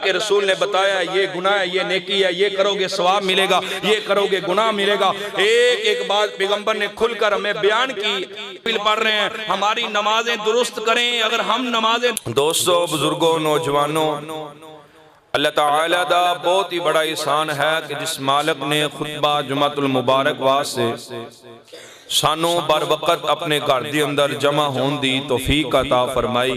کے رسول نے بتایا یہ گناہ ہے، یہ نیکی ہے، یہ کرو گے ثواب ملے گا، یہ کرو گے گناہ ملے گا۔ ایک ایک بات پیغمبر نے کھل کر ہمیں بیان کی۔ پڑھ رہے ہیں ہماری نمازیں درست کریں، اگر ہم نمازیں دوستو، بزرگوں، نوجوانوں، اللہ تعالیٰ دا بہت ہی بڑا احسان ہے کہ جس مالک نے خطبہ جمعۃ المبارک واسطے سانو بر وقت اپنے گھر دے اندر جمع ہون دی توفیق عطا فرمائی۔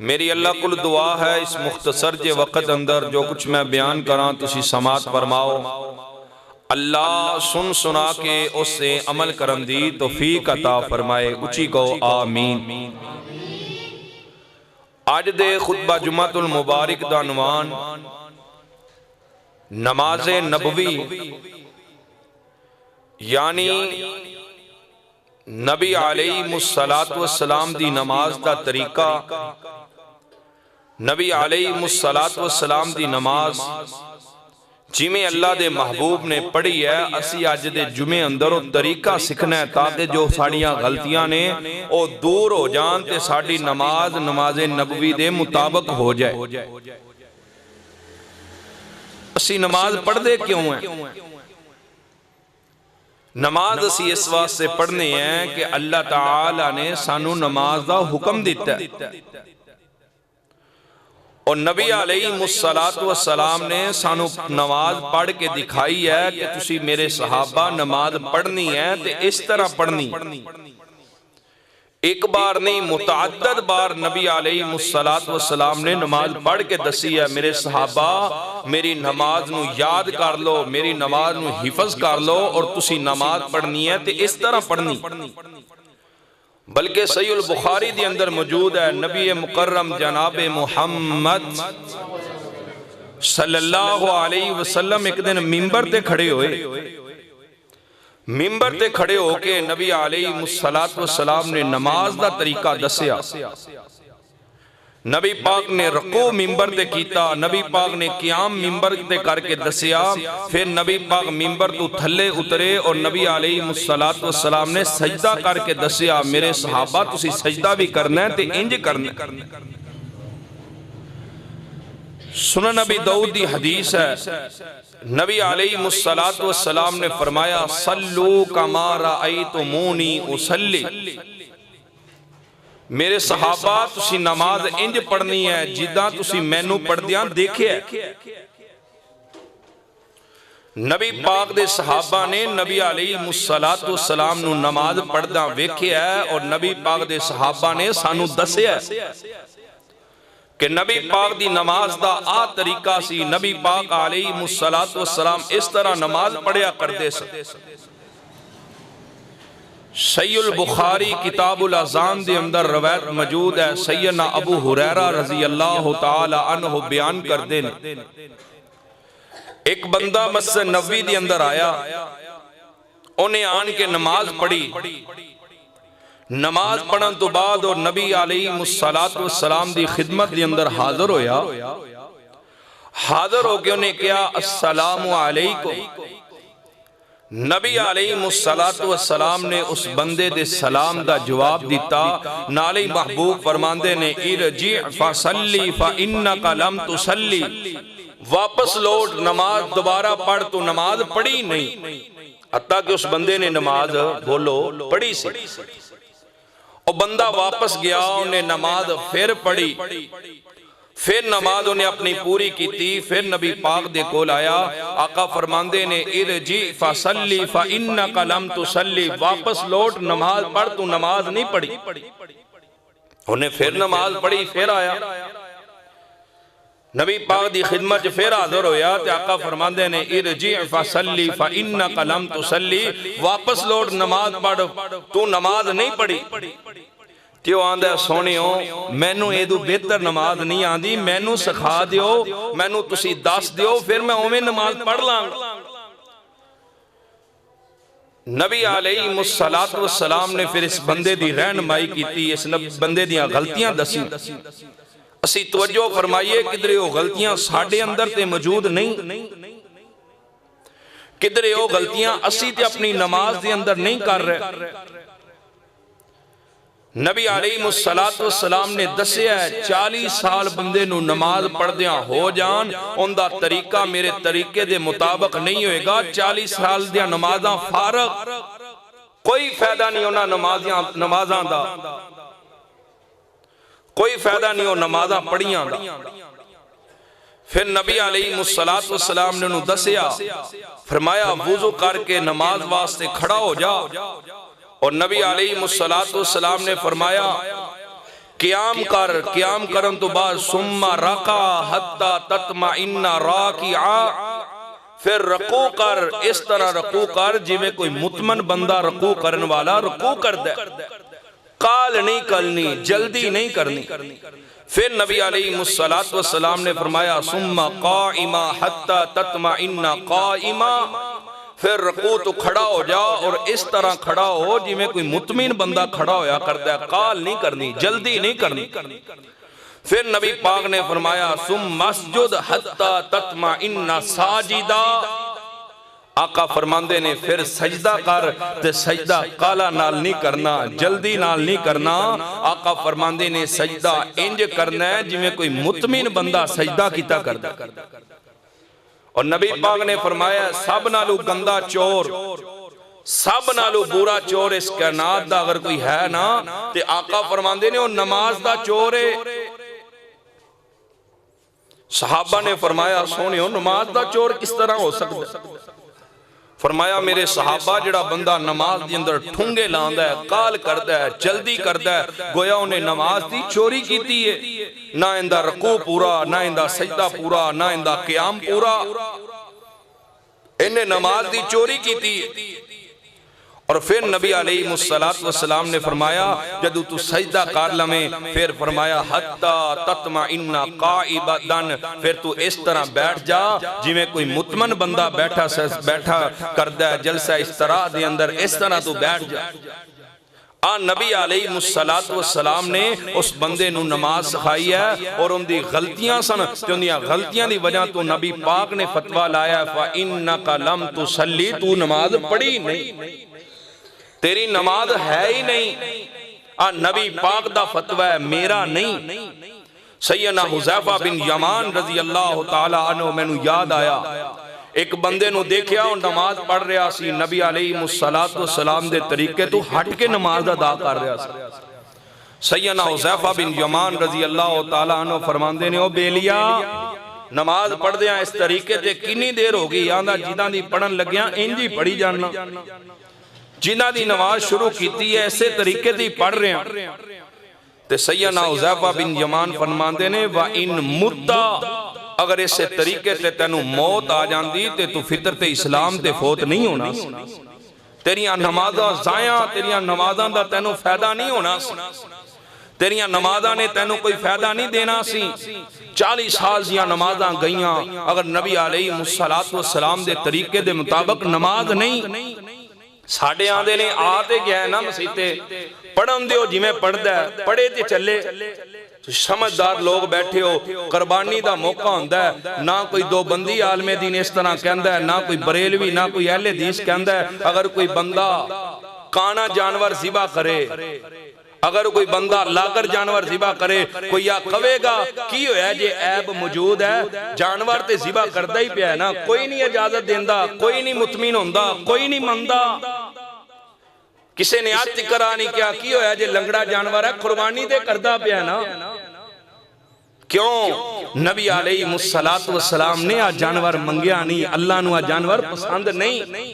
میری اللہ کل دعا ہے اس مختصر جے وقت اندر جو کچھ میں بیان کراں تسی سماعت فرماؤ، اللہ سن سنا کے اس سے عمل کرن دی توفیق عطا فرمائے، اچھی کو آمین۔ آج دے خطبہ جمعۃ المبارک دا عنوان نماز نبوی، یعنی نبی علیہ السلام دی نماز دا طریقہ، نبی علیہ السلام دی نماز جی میں اللہ دے محبوب نے پڑھی ہے، اسی آج دے جمعے اندر وہ طریقہ سکھنا ہے تاکہ جو ساڑیاں غلطیاں نے وہ دور ہو جان تے ساڑی نماز نبوی دے مطابق ہو جائے۔ اسی نماز پڑھ دے کیوں ہیں؟ نماز اسی اس واسطے پڑھنے ہیں کہ اللہ تعالیٰ نے سانو نماز دا حکم دیتا ہے، اور نبی علیہ السلام نے سانو نماز پڑھ کے دکھائی ہے کہ تسی میرے صحابہ نماز پڑھنی ہے تے اس طرح پڑھنی۔ ایک بار نہیں متعدد بار نبی علیہ السلام نے نماز پڑھ کے دسی ہے، میرے صحابہ میری نماز نو یاد کر لو، میری نماز نو حفظ کر لو، اور تسی نماز پڑھنی ہے تے اس طرح پڑھنی۔ بلکہ صحیح البخاری دی اندر موجود ہے، نبی مکرم جناب محمد صلی اللہ علیہ وسلم ایک دن ممبر تے کھڑے ہوئے، ممبر تے کھڑے ہو کے نبی علیہ السلام نے نماز دا طریقہ دسیا۔ نبی پاک نے رکوع ممبر تے کیتا، نبی پاک نے قیام ممبر تے کر کے دسیا، پھر نبی پاک ممبر تو تھلے اترے اور نبی علیہ السلام نے سجدہ کر کے دسیا، میرے صحابہ تسی سجدہ بھی کرنا ہے تے انج کرنا ہے۔ سنن نبی داؤد دی حدیث ہے، نبی علیہ السلام نے فرمایا صلو کما رأیتمونی اصلی، میرے صحابہ تسی نماز انج پڑھنی ہے جدہ تسی مینو پڑھ دیاں دیکھے ہے۔ نبی پاک دے صحابہ نے نبی علیہ السلام نو نماز پڑھ دیاں ویکھے ہے، اور نبی پاک دے صحابہ نے سانو دسے ہے کہ نبی پاک دی نماز دا طریقہ سی، نبی پاک علیہ السلام اس طرح نماز پڑھیا کردے سے۔ صحیح البخاری کتاب الاذان دے اندر روایت موجود ہے، سیدنا ابو ہریرہ رضی اللہ تعالی عنہ بیان کر دیں، ایک بندہ مسجد نبوی دے اندر آیا، انہیں آن کے نماز پڑھی، نماز پڑھن تو بعد اور نبی علیہ السلام دی خدمت دے اندر حاضر ہویا، حاضر ہو کے انہیں کیا السلام علیکم۔ نبی علیہ السلام نے اس بندے دے سلام دا جواب دیتا، نالی محبوب فرماندے نے ارجع فصلی فإنک لم تصلی، واپس لوٹ نماز دوبارہ پڑھ، تو نماز پڑھی نہیں، حتیٰ کہ اس بندے نے نماز بولو پڑھی سی، اور بندہ واپس گیا، انہیں نماز پھر پڑھی، پھر نماز انہیں اپنی پوری کی تھی، پھر نبی پاک دے کول آیا، آقا فرماندے نے ارجع فصلی فإنک لم تصلی، واپس لوٹ نماز پڑھ، تو نماز نہیں پڑھی۔ انہیں پھر نماز پڑھی، پھر آیا، نبی پاک دی خدمت پھر حاضر ہویا، تے آقا فرماندے نے ارجع فصلی فإنک لم تصلی، واپس لوٹ نماز پڑھ، تو نماز نہیں پڑھی۔ تیو آندہ سونیو مینو ایدو بہتر نماز نہیں آندی، مینو سکھا دیو، مینو تسی دس دیو، پھر میں اومیں نماز پڑھ لانگا۔ نبی علیہ السلام نے پھر اس بندے دی رہنمائی کی تھی، اس بندے دیاں غلطیاں دسی، اسی توجہ فرمائیے کدھرے وہ غلطیاں ساڑھے اندر تے موجود نہیں، کدھرے وہ غلطیاں اسی تے اپنی نماز دے اندر نہیں کر رہے۔ نبی علیہ السلام نے دسیا ہے 40 سال بندے نو نماز پڑھدیاں ہو جان ان دا طریقہ میرے طریقے دے مطابق نہیں ہوئے گا 40 سال دیا نمازاں فارغ کوئی فائدہ نہیں ہونا نمازاں دا کوئی فائدہ نہیں ہو نمازاں پڑھیاں دا پھر نبی علیہ السلام نے انہوں دسیا فرمایا وضو کر کے نماز واسطے کھڑا ہو جا اور نبی علیہ السلام نے فرمایا قیام کرن تو بعد ثم رکع حتی تطمئن راکعا پھر رکوع کر اس طرح رکوع کر جی میں کوئی مطمئن بندہ رکوع کرن والا رکوع کر دے قال نہیں کرنی جلدی نہیں کرنی پھر نبی علیہ السلام نے فرمایا ثم قائما حتی تطمئن قائما پھر رکوع تو کھڑا ہو جا اور اس طرح کھڑا ہو جی میں کوئی مطمئن بندہ کھڑا ہویا کرتا ہے قال نہیں کرنی جلدی نہیں کرنی پھر نبی پاک نے فرمایا ثم اسجد حتی تطمئن ساجدا آقا فرماندے نے پھر سجدہ کر تے سجدہ قالا نال نہیں کرنا جلدی نال نہیں کرنا آقا فرماندے نے سجدہ انج کرنا ہے جی میں کوئی مطمئن بندہ سجدہ کیتا کرتا اور نبی پاک نے فرمایا سب نالو گندہ چور سب نالو برا چور اس کائنات دا اگر کوئی ہے نا تے آقا فرماندے نے وہ نماز دا چور ہے صحابہ نے فرمایا سونے نماز دا چور کس طرح ہو سکتا ہے فرمایا میرے صحابہ جڑا بندہ نماز دی اندر ٹھونگے لاندہ ہے قال کردہ ہے جلدی کردہ ہے گویا انہیں نماز دی چوری کیتی ہے نہ اندہ رکوع پورا نہ اندہ سجدہ پورا نہ اندہ قیام پورا انہیں نماز دی چوری کیتی ہے اور پھر نبی علیہ السلام نے فرمایا جدو تو سجدہ کر لمیں پھر فرمایا حتی تطمئن قائبتاً پھر تو اس طرح بیٹھ جا جی میں کوئی مطمئن بندہ بیٹھا کردہ ہے جلسہ اس طرح دے اندر اس طرح تو بیٹھ جا نبی علیہ السلام نے اس بندے نو نماز سکھائی ہے اور ان دی غلطیاں سن تو ان دی غلطیاں دی وجہ تو نبی پاک نے فتوہ لایا فَإِنَّكَ لَمْ تُصَلِّ تو نماز پڑھی نہیں تیری نماز ہے ہی نہیں نبی پاک دا فتوہ ہے میرا نہیں سیدنا حذیفہ بن یمان رضی اللہ تعالیٰ عنہ میں نو یاد آیا ایک بندے نو دیکھیا اور نماز پڑھ رہا سی نبی علیہ السلام دے طریقے تو ہٹ کے نماز ادا کر رہا سی سیدنا حذیفہ بن یمان رضی اللہ تعالیٰ عنہ فرماندے نے او بیلیا نماز پڑھ دیاں اس طریقے تے کنی دیر ہوگی آندہ جیداں دی پڑھن لگیاں انجی پڑھی جاننا جنہ دی نماز شروع کیتی ہے ایسے طریقے دی پڑھ رہے ہیں تے سیدنا حذیفہ بن یمان فرماندے نے وَإِن مُدَّا اگر اسے طریقے تے تینو موت آ جاندی تے تو فطرت اسلام تے فوت نہیں ہونا تیریاں نمازاں زائیاں تیریاں نمازاں دا تینو فائدہ نہیں ہونا تیریاں نمازاں نے تینو کوئی فائدہ نہیں دینا سی 40 سال دیاں نمازاں گئیاں اگر نبی علیہ السلام دے طریقے دے مطابق نماز نہیں ساڑھے آندے نے آتے گیا ہے نا مسیحتے پڑھن دیو جی میں پڑھ دے پڑھے تے چلے سمجھدار لوگ بیٹھے ہو قربانی دا موقع ہوندہ ہے نہ کوئی دو بندی عالم دین اس طرح کہندہ ہے نہ کوئی بریلوی نہ کوئی اہل حدیث کہندہ ہے اگر کوئی بندہ کانا جانور ذبح کرے اگر کوئی بندہ لاغر جانور ذبح کرے کوئی یا کہے گا کی ہویا جے عیب موجود ہے جانور تے ذبح کردہ ہی پیا ہے نا کوئی نہیں اجازت دیندہ کوئی نہیں مطمئن ہوندہ کوئی نہیں مندہ کسے نے آج تکرہ نہیں کیا کی ہویا جے لنگڑا جانور ہے قربانی دے کردہ پیا ہے نا کیوں نبی علیہ السلام نے آج جانور منگیا نہیں اللہ نو آج جانور پسند نہیں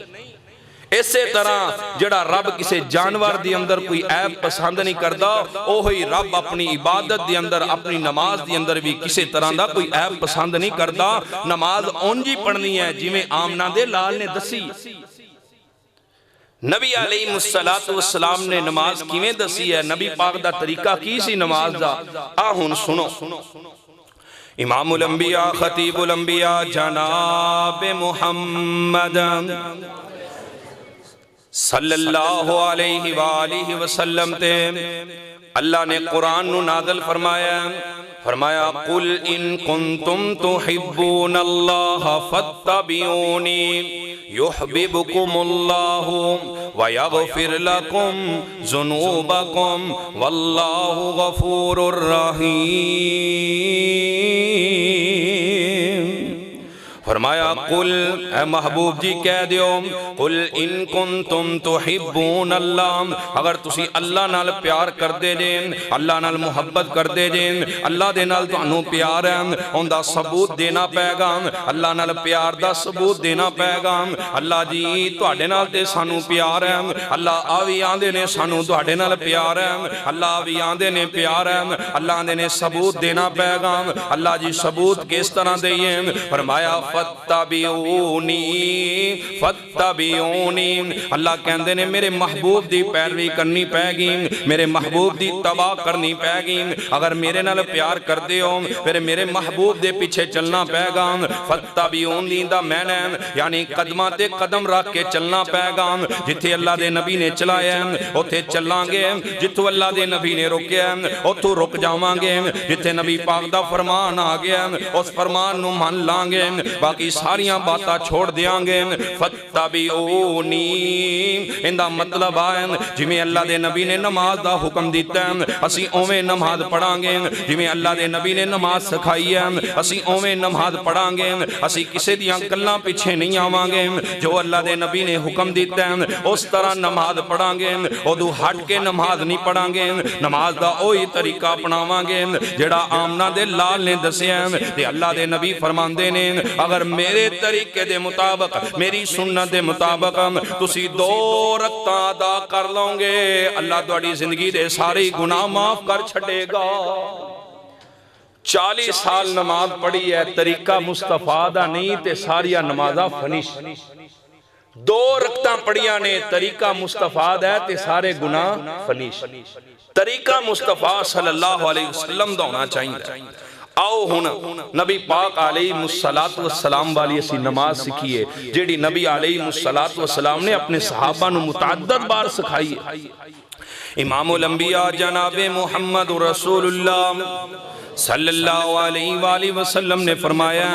اسی طرح جڑا رب کسے جانور دی اندر کوئی عیب پسند نہیں کردہ اوہی رب اپنی عبادت دی اندر اپنی نماز دی اندر بھی کسی طرح دا کوئی عیب پسند نہیں کردہ نماز اونجی پڑھنی ہے جی میں آمنہ دے لال نے دسی نبی علیہ السلام نے نماز کیویں دسی ہے نبی پاک دا طریقہ کی سی نماز دا آہن سنو امام الانبیاء خطیب الانبیاء جناب محمد صلی اللہ علیہ وآلہ وسلم تے اللہ نے قرآن نو نازل فرمایا قل ان کنتم تحبون اللہ فاتبعونی يحببكم الله ويغفر لكم ذنوبكم والله غفور رحیم۔ فرمایا قل اے محبوب جی کہہ دیو قل ان کنتم تحبون اللہ، اگر تسی اللہ نال پیار کر دے جیں، اللہ نال محبت کر دے جیں، اللہ دے نال تانوں پیار ہے، ان دا ثبوت دینا پے گا، اللہ نال پیار دا ثبوت دینا پے گا۔ اللہ جی تواڈے نال تے سانوں پیار ہے، اللہ آوی آندے نے سانوں تواڈے نال پیار ہے، اللہ آوی آندے نے پیار ہے، اللہ آندے نے ثبوت دینا پے گا۔ اللہ جی ثبوت کس طرح دئیے؟ فرمایا فتبعونی فتبعونی، اللہ کہندے نے میرے محبوب دی پیروی کرنی پے گی، میرے محبوب دی تباہ کرنی پے گی۔ اگر میرے نال پیار کر دے ہو پھر میرے محبوب دے پیچھے چلنا پے گا۔ فتبعونی دا معنی یعنی قدمہ تے قدم رکھ کے چلنا پے گا، جتھے اللہ دے نبی نے چلایا اوتھے چلان گے، جتھوں اللہ دے نبی نے روکیا اوتھوں رک جاواں گے، جتھے نبی پاک دا فرمان آ گیا اس فرمان نو مان لان گے، باقی ساریاں باتاں چھوڑ دیاں گے۔ فتبعونی اندہ مطلب آئے جی میں اللہ دے نبی نے نماز دا حکم دیتا ہے اسی اویں نماز پڑھاں گے، جی میں اللہ دے نبی نے نماز سکھائی ہے اسی اویں نماز پڑھاں گے، اسی کسے دیاں گلاں پیچھے نہیں آواں گے، جو اللہ دے نبی نے حکم دیتا ہے اس طرح نماز پڑھاں گے، ادو ہٹ کے نماز نہیں پڑھاں گے، نماز دا اوہی طریقہ اپناواں گے جڑا آمنہ دے لال نے دسیا تے اللہ دے نبی فرماندے نے اگر میرے طریقے دے مطابق میری سنت دے مطابق تسی 2 رکعتاں ادا کر لو گے، اللہ تہاڈی زندگی دے سارے گناہ معاف کر چھڈے گا۔ 40 سال نماز پڑھی ہے طریقہ مصطفیٰ دا نہیں تے ساریاں نمازاں فنش، 2 رکعتاں پڑھیاں نے طریقہ مصطفیٰ دا تے سارے گناہ فنش، طریقہ مصطفیٰ صلی اللہ علیہ وسلم دا ہونا چاہیے۔ آؤ ہن نبی پاک علیہ السلام والی اسی نماز سکھیے جیڑی نبی علیہ السلام نے اپنے صحابہ نو متعدد بار سکھائی ہے۔ امام الانبیاء جناب محمد رسول اللہ صلی اللہ علیہ وآلہ وسلم نے فرمایا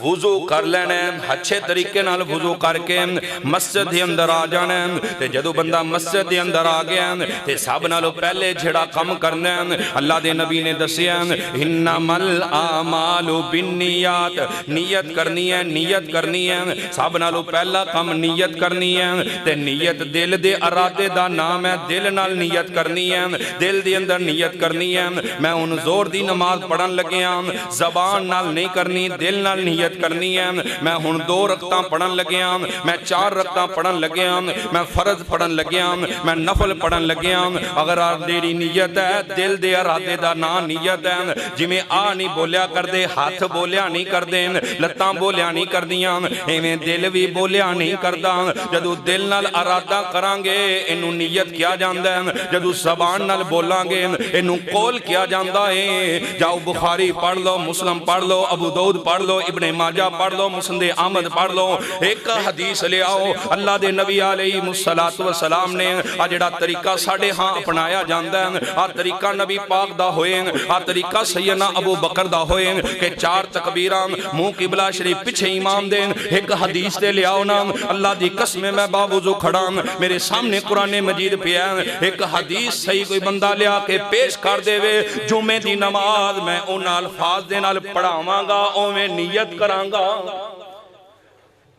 وضو کر لینے اچھے طریقے نال وضو کر کے مسجد دے اندر آ جانے تے جدو بندہ مسجد دے اندر آ گیا تے سب نالو پہلے جھڑا کم کرنے اللہ دے نبی نے دسیا انما الاعمال بالنیات، نیت کرنی ہے نیت کرنی ہے، سب نالو پہلا کم نیت کرنی ہے تے نیت دل دے ارادے دا نام ہے، دل نال نیت کرنی ہے، دل دے اندر نیت کرنی ہے میں ان زور دی نماز پڑھن لگیا، زبان نال نہیں کرنی دل نال نیت کرنی ہے، میں ہن 2 رکعتاں پڑھن لگیا، میں 4 رکعتاں پڑھن لگیا، میں فرض پڑھن لگیا، میں نفل پڑھن لگیا، اگر تیری نیت ہے دل دے ارادے دا نا نیت ہے جی میں آ نہیں بولیا کر دے، ہاتھ بولیا نہیں کر دے، لتاں بولیا نہیں کر دیاں، ایویں دل بھی بولیا نہیں کردا، جدو دل نال ارادہ کران گے انہوں نیت کیا جاندا ہے، جدو زبان نال بولان گے انہوں قول کیا جاندا ہے۔ جاؤ بخاری پڑھ لو، مسلم پڑھ لو، ابو داؤد پڑھ لو، ابن ماجہ پڑھ لو، مسند احمد پڑھ لو، ایک حدیث لے آؤ اللہ دے نبی علیہ السلام نے جڑا طریقہ ساڑھے ہاں اپنایا جاندہ ہے، طریقہ نبی پاک دا ہوئے، طریقہ سیدنا ابو بکر دا ہوئے کہ 4 تکبیران منہ قبلہ شریف پچھے امام دیں، ایک حدیث دے لے آؤ نا اللہ دی قسم میں باوضو کھڑا میرے سامنے قرآن مجید پہ ہے، ایک حدیث صحیح کوئی بندہ لیا کے پیش کر دے وے جمعے دی نماز میں ان الفاظ دے نال پڑھاواں گا اویں نیت کران گا،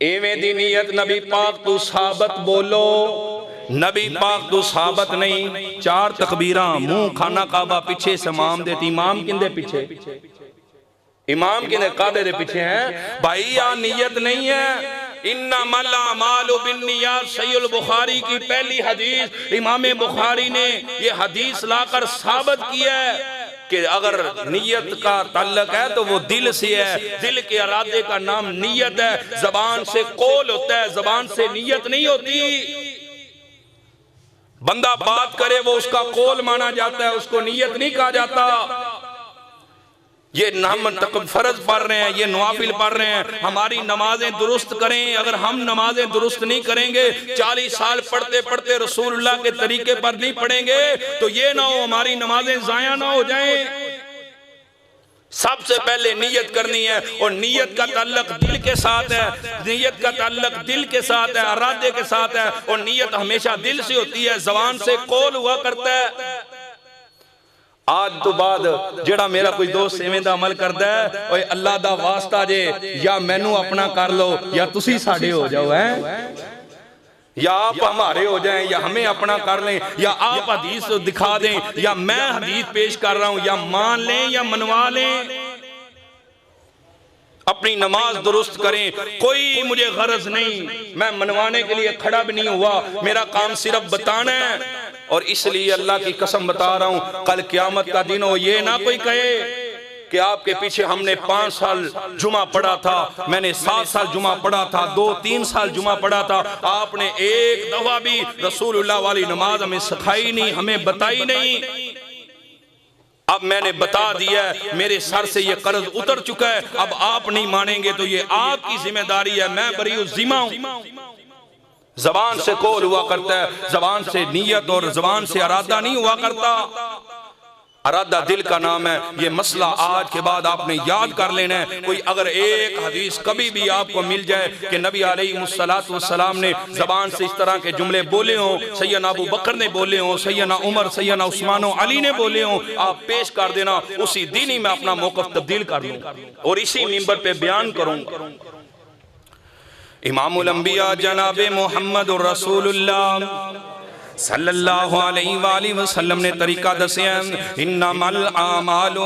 ایویں دی نیت نبی پاک تو ثابت بولو، نبی پاک تو ثابت نہیں۔ 4 تکبیراں منہ کھانا کعبہ پیچھے سے امام دیتی، امام کندے پیچھے؟ امام کندے قادے دے پیچھے ہیں بھائی، یا نیت نہیں ہے۔ انما الاعمال بالنیات صحیح البخاری کی پہلی حدیث، امام بخاری نے یہ حدیث لا کر ثابت کیا ہے کہ اگر نیت کا تعلق ہے تو وہ دل سے ہے، دل کے ارادے کا نام نیت ہے، زبان سے قول ہوتا ہے، زبان سے نیت نہیں ہوتی۔ بندہ بات کرے وہ اس کا قول مانا جاتا ہے، اس کو نیت نہیں کہا جاتا۔ یہ ہم فرض پڑھ رہے ہیں، یہ نوافل پڑھ رہے ہیں، ہماری نمازیں درست کریں، اگر ہم نمازیں درست نہیں کریں گے 40 سال پڑھتے پڑھتے رسول اللہ کے طریقے پر نہیں پڑھیں گے تو یہ نہ ہو ہماری نمازیں ضائع نہ ہو جائیں۔ سب سے پہلے نیت کرنی ہے، اور نیت کا تعلق دل کے ساتھ ہے، نیت کا تعلق دل کے ساتھ ہے، ارادے کے ساتھ ہے، اور نیت ہمیشہ دل سے ہوتی ہے، زبان سے قول ہوا کرتا ہے۔ آج تو بعد جڑا میرا کوئی دوست ایویں دا عمل کردا ہے، اوے اللہ دا واسطہ جے یا مینوں اپنا کر لو یا تسی ساڈے ہو جاؤ، یا آپ ہمارے ہو جائیں یا ہمیں اپنا کر لیں، یا آپ حدیث دکھا دیں یا میں حدیث پیش کر رہا ہوں، یا مان لیں یا منوا لیں۔ اپنی نماز درست کریں، کوئی مجھے غرض نہیں، میں منوانے کے لیے کھڑا بھی نہیں ہوا، میرا کام صرف بتانا ہے۔ اور اس لیے اللہ کی قسم بتا رہا ہوں، کل قیامت کا دن ہو، یہ نہ کوئی کہے کہ آپ کے پیچھے ہم نے 5 سال جمعہ پڑھا تھا، میں نے 7 سال جمعہ پڑھا تھا، 2-3 سال جمعہ پڑھا تھا، آپ نے ایک دفعہ بھی رسول اللہ والی نماز ہمیں سکھائی نہیں، ہمیں بتائی نہیں۔ اب میں نے بتا دیا ہے، میرے سر سے یہ قرض اتر چکا ہے، اب آپ نہیں مانیں گے تو یہ آپ کی ذمہ داری ہے، میں بری الذمہ ہوں۔ زبان سے قول ہوا کرتا ہے، زبان سے نیت اور زبان سے ارادہ نہیں ہوا کرتا۔ ارادہ دل کا نام ہے۔ یہ مسئلہ آج کے بعد آپ نے یاد کر لینا ہے۔ کوئی اگر ایک حدیث کبھی بھی آپ کو مل جائے کہ نبی علیہ السلام نے زبان سے اس طرح کے جملے بولے ہوں، سیدنا ابو بکر نے بولے ہوں، سیدنا عمر، سیدنا عثمان و علی نے بولے ہوں، آپ پیش کر دینا، اسی دن ہی میں اپنا موقف تبدیل کر لوں اور اسی منبر پہ بیان کروں۔ امام الانبیاء جناب محمد رسول اللہ صلی اللہ علیہ وآلہ وسلم نے طریقہ دسے ہیں، انما الاعمال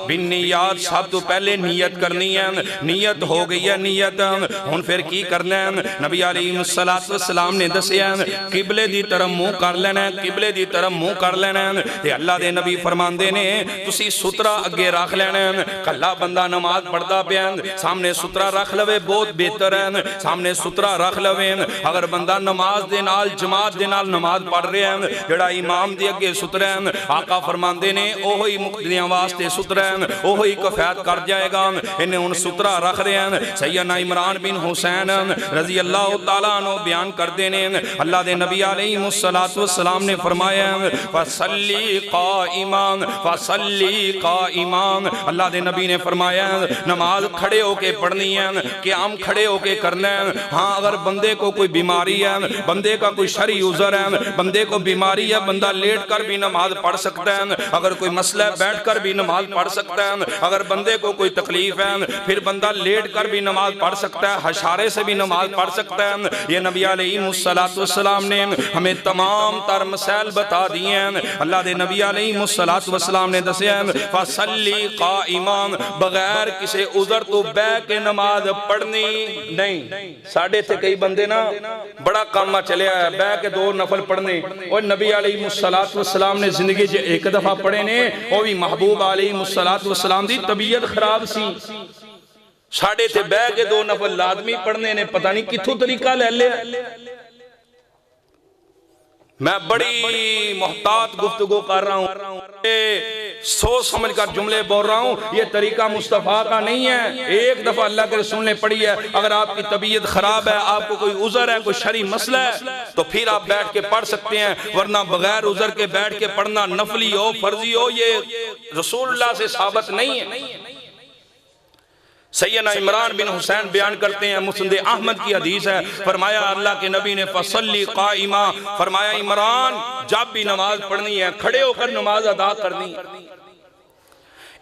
بالنیات، سب تو پہلے نیت کرنی ہے، نیت ہو گئی ہے، نیت ہن پھر کی کرنا ہے؟ نبی علیہ السلام نے دسے ہیں قبلے دی طرف منہ کر لینا ہے، قبلے دی طرف منہ کر لینا ہے۔ تے اللہ دے نبی فرماندے نے تسی سترہ اگے رکھ لینا ہے، کلا بندہ نماز پڑھدا پیا سامنے سترہ رکھ لوے بہت بہتر ہے، سامنے سترہ رکھ لوے۔ اگر بندہ نماز دے نال جماعت دے نال نماز پڑھ رہے ہیں، جڑا امام دی اگے سترہ ہیں، آقا فرماندے نے اوہی مقتدیاں واسطے سترہ ہیں، اوہی کفایت کر جائے گا۔ انہیں ان سترہ رکھ رہے ہیں۔ سیدنا عمران بن حسین رضی اللہ تعالیٰ عنہ بیان کر دینے، اللہ دے نبی علیہ السلام نے فرمایا فَصَلِّ قَائِمًا فَصَلِّ قَائِمًا، اللہ دے نبی نے فرمایا نماز کھڑے ہو کے پڑھنی ہے، قیام کھڑے ہو کے کرنا ہے۔ ہاں اگر بندے کو کوئی بیماری ہے، بندے کا کوئی شرعی عذر ہے، بندے کو بیماری ہے، بندہ لیٹ کر بھی نماز پڑھ سکتا ہے، اگر کوئی مسئلہ ہے بیٹھ کر بھی نماز پڑھ سکتا ہے، اگر بندے کو کوئی تکلیف ہے پھر بندہ لیٹ کر بھی نماز پڑھ سکتا ہے، ہشارے سے بھی نماز پڑھ سکتا ہے۔ یہ نبی علیہ السلام نے ہمیں تمام تر مسائل بتا دیے ہیں۔ اللہ دے نبی علیہ السلام نے دسے ہیں فَصَلِّ قَائِمًا، بغیر کسی عذر تو بے کے نماز پڑھنی نہیں۔ ساڑھے تھے کئی بندے نا بڑا کامہ چلے آیا بے کے 2 نفل پڑھنے، اور نبی علیہ السلام نے زندگی جو ایک دفعہ پڑھے نے، وہ بھی محبوب علیہ السلام دی طبیعت خراب سی، ساڑھے تھے بے کے 2 نفل لازمی پڑھنے نے، پتہ نہیں کتھوں طریقہ لے لے۔ میں بڑی محتاط گفتگو کر رہا ہوں، سوچ سمجھ کر جملے بول رہا ہوں، یہ طریقہ مصطفیٰ کا نہیں ہے۔ ایک دفعہ اللہ کے رسول نے پڑھی ہے، اگر آپ کی طبیعت خراب ہے، آپ کو کوئی عذر ہے، کوئی شرعی مسئلہ ہے تو پھر آپ بیٹھ کے پڑھ سکتے ہیں، ورنہ بغیر عذر کے بیٹھ کے پڑھنا نفلی ہو فرضی ہو، یہ رسول اللہ سے ثابت نہیں ہے۔ سیدنا عمران بن حسین بیان کرتے ہیں، مسند احمد کی حدیث ہے، فرمایا اللہ کے نبی نے فَصَلِّ قَائِمًا، فرمایا عمران جب بھی نماز پڑھنی ہے کھڑے ہو کر نماز ادا کرنی۔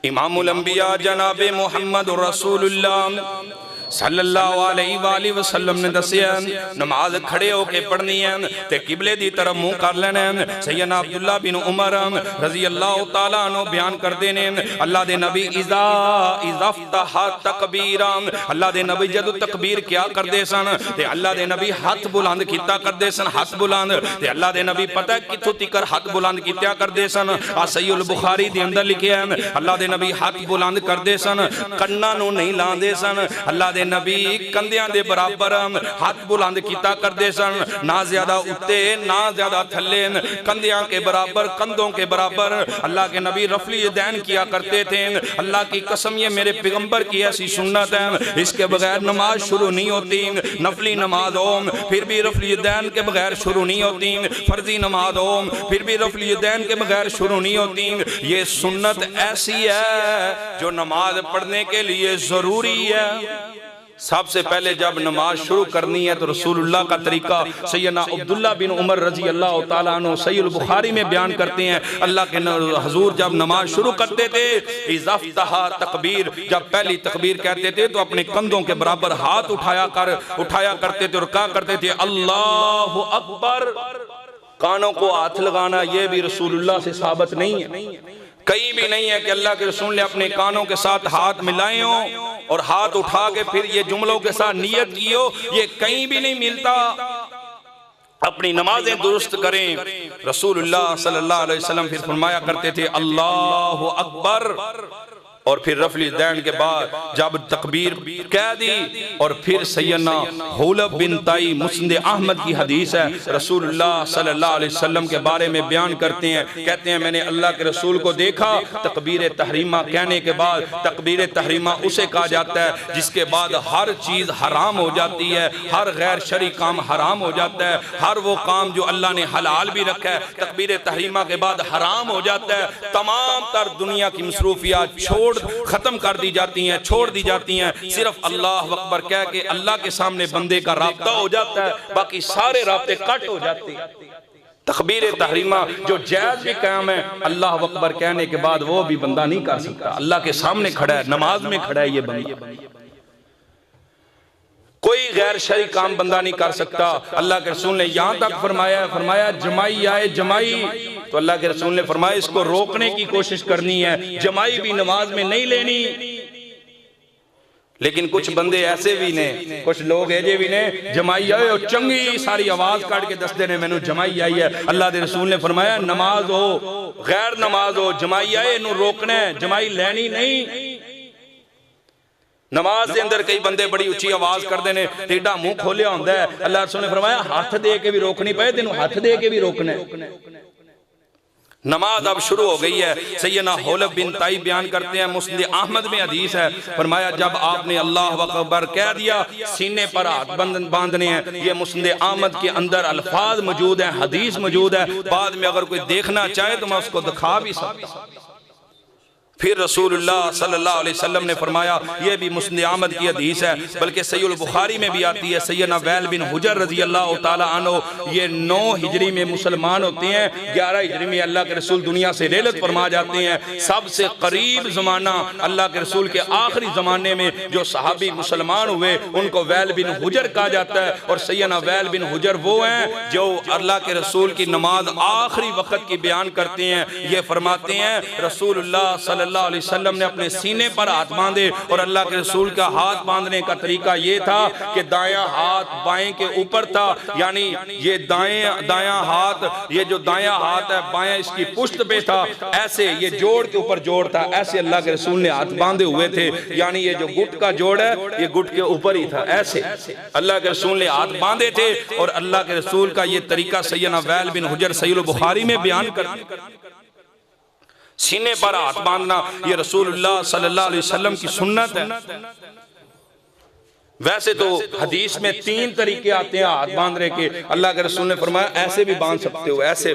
امام الانبیاء جناب محمد رسول اللہ صلی اللہ علیہ وآلہ وسلم نے دسیا نماز کھڑے ہو کے پڑھنی ہے تے قبلے دی طرف منہ کر لینا ہے۔ سیدنا عبداللہ بن عمر رضی اللہ تعالیٰ عنہ بیان کر دینے، اللہ دے نبی اذا افتح تکبیران، اللہ دے نبی جدو تکبیر کیا کر دے سن تے اللہ دے نبی ہاتھ بلند کیتا کر دے سن، ہاتھ بلند تے اللہ دے نبی پتہ کتھو تکر ہاتھ بلند کیتا کر دے سن، صحیح البخاری دے اندر لکھے ہیں اللہ دے نبی ہاتھ بلند کر دے سن، کنہ نو نہیں لان دے سن، اللہ دے نبی کندیاں دے برابر ہاتھ بلند کیتا کر دے سن، نہ زیادہ اتے نہ زیادہ تھلے، کندیاں کے برابر کندوں کے برابر اللہ کے نبی رفع الیدین کیا کرتے تھے۔ اللہ کی قسم یہ میرے پیغمبر کی ایسی سنت ہے، اس کے بغیر نماز شروع نہیں ہوتی، نفلی نماز ہو پھر بھی رفع الیدین کے بغیر شروع نہیں ہوتی، فرضی نماز ہو پھر بھی رفع الیدین کے بغیر شروع نہیں ہوتی۔ یہ سنت ایسی ہے جو نماز پڑھنے کے لیے ضروری ہے۔ سب سے پہلے جب نماز شروع کرنی ہے تو رسول اللہ کا طریقہ سیدنا عبداللہ بن عمر رضی اللہ تعالیٰ عنہ صحیح البخاری میں بیان کرتے ہیں، اللہ کے حضور جب نماز شروع کرتے تھے اذا افتتح تکبیر، جب پہلی تکبیر کہتے تھے تو اپنے کندھوں کے برابر ہاتھ اٹھایا کرتے تھے اور کہا کرتے تھے اللہ اکبر۔ کانوں کو ہاتھ لگانا یہ بھی رسول اللہ سے ثابت نہیں ہے، کہیں بھی نہیں ہے کہ اللہ کے رسول نے اپنے کانوں کے ساتھ ہاتھ ملائے ہوں اور ہاتھ اٹھا کے پھر یہ جملوں کے ساتھ نیت کی ہو، یہ کہیں بھی نہیں ملتا۔ اپنی نمازیں درست کریں۔ رسول اللہ صلی اللہ علیہ وسلم پھر فرمایا کرتے تھے اللہ اکبر، اور پھر رفع الیدین کے بعد جب تکبیر کہہ دی اور پھر سیدنا حولب بن طائی مسند احمد کی حدیث ہے، رسول اللہ صلی اللہ علیہ وسلم کے بارے میں بیان کرتے ہیں، کہتے ہیں میں نے اللہ کے رسول کو دیکھا تکبیر تحریمہ کہنے کے بعد، تکبیر تحریمہ اسے کہا جاتا ہے جس کے بعد ہر چیز حرام ہو جاتی ہے، ہر غیر شرعی کام حرام ہو جاتا ہے، ہر وہ کام جو اللہ نے حلال بھی رکھا ہے تکبیر تحریمہ کے بعد حرام ہو جاتا ہے۔ تمام تر دنیا کی مصروفیات ختم کر دی جاتی ہیں، چھوڑ دی جاتی ہیں، صرف اللہ اکبر کہہ کے اللہ کے سامنے بندے کا رابطہ ہو جاتا ہے، باقی سارے رابطے کٹ ہو جاتے ہیں۔ تکبیر تحریمہ جو جائز بھی قیام ہے اللہ اکبر کہنے کے بعد وہ بھی بندہ نہیں کر سکتا، اللہ کے سامنے کھڑا ہے، نماز میں کھڑا ہے یہ بندہ، کوئی غیر شرعی کام بندہ نہیں کر سکتا۔ اللہ کے رسول نے یہاں تک فرمایا جمائی آئے جمائی، تو اللہ کے رسول نے فرمایا اس کو روکنے کی کوشش کرنی ہے، جمائی بھی نماز میں نہیں لینی۔ لیکن کچھ بندے ایسے بھی نے، کچھ لوگ ایجے بھی نے، جمائی آئے اور چنگی ساری آواز کاٹ کے دس دینے میں نے جمائی آئی ہے۔ اللہ کے رسول نے فرمایا نماز ہو غیر نماز ہو جمائی آئے انہوں روکنا ہے، جمائی لینی نہیں۔ نماز دے اندر کئی بندے بڑی اچھی آواز کر دینے، ٹیڈا منہ کھولیا ہوندہ ہے، اللہ رسول نے فرمایا ہاتھ دے کے بھی روکنی پائے، تینوں ہاتھ دے کے بھی روکنا ہے۔ نماز اب شروع ہو گئی ہے۔ سیدنا حولب بن طائی بیان کرتے ہیں، مسند احمد میں حدیث ہے، فرمایا جب آپ نے اللہ اکبر کہہ دیا سینے پر ہاتھ باندھنے ہیں۔ یہ مسند احمد کے اندر الفاظ موجود ہیں، حدیث موجود ہے، بعد میں اگر کوئی دیکھنا چاہے تو میں اس کو دکھا بھی سکتا ہوں۔ پھر رسول اللہ صلی اللہ علیہ وسلم نے فرمایا، یہ بھی مسند احمد کی حدیث ہے بلکہ صحیح البخاری میں بھی آتی ہے، سیدنا ویل بن حجر رضی اللہ تعالیٰ عنہ یہ 9 ہجری میں مسلمان ہوتے ہیں، 11 ہجری میں اللہ کے رسول دنیا سے رحلت فرما جاتے ہیں۔ سب سے قریب زمانہ اللہ کے رسول کے آخری زمانے میں جو صحابی مسلمان ہوئے ان کو ویل بن حجر کہا جاتا ہے، اور سیدنا ویل بن حجر وہ ہیں جو اللہ کے رسول کی نماز آخری وقت کی بیان کرتے ہیں۔ یہ فرماتے ہیں رسول اللہ صلی اللہ علیہ وسلم نے اپنے سینے پر ہاتھ باندھے، اور اللہ کے رسول کا ہاتھ باندھنے کا طریقہ یہ تھا کہ دائیں ہاتھ بائیں کے اوپر تھا، یعنی یہ دائیں ہاتھ، یہ جو دائیں ہاتھ ہے بائیں اس کی پشت پہ تھا، ایسے یہ جوڑ کے اوپر جوڑ تھا، ایسے اللہ کے رسول نے ہاتھ باندھے ہوئے تھے، یعنی یہ جو گھٹ کا جوڑ ہے یہ گھٹ کے اوپر ہی تھا، ایسے اللہ کے رسول نے ہاتھ باندھے تھے۔ اور اللہ کے رسول کا یہ طریقہ سیدنا ویل بن حجر صحیح البخاری میں بیان کرتے، سینے پر ہاتھ باندھنا یہ رسول اللہ صلی اللہ علیہ وسلم کی سنت ہے۔ ویسے تو حدیث میں 3 طریقے آتے ہیں ہاتھ باندھنے کے، اللہ کے رسول نے فرمایا ایسے بھی باندھ سکتے ہو، ایسے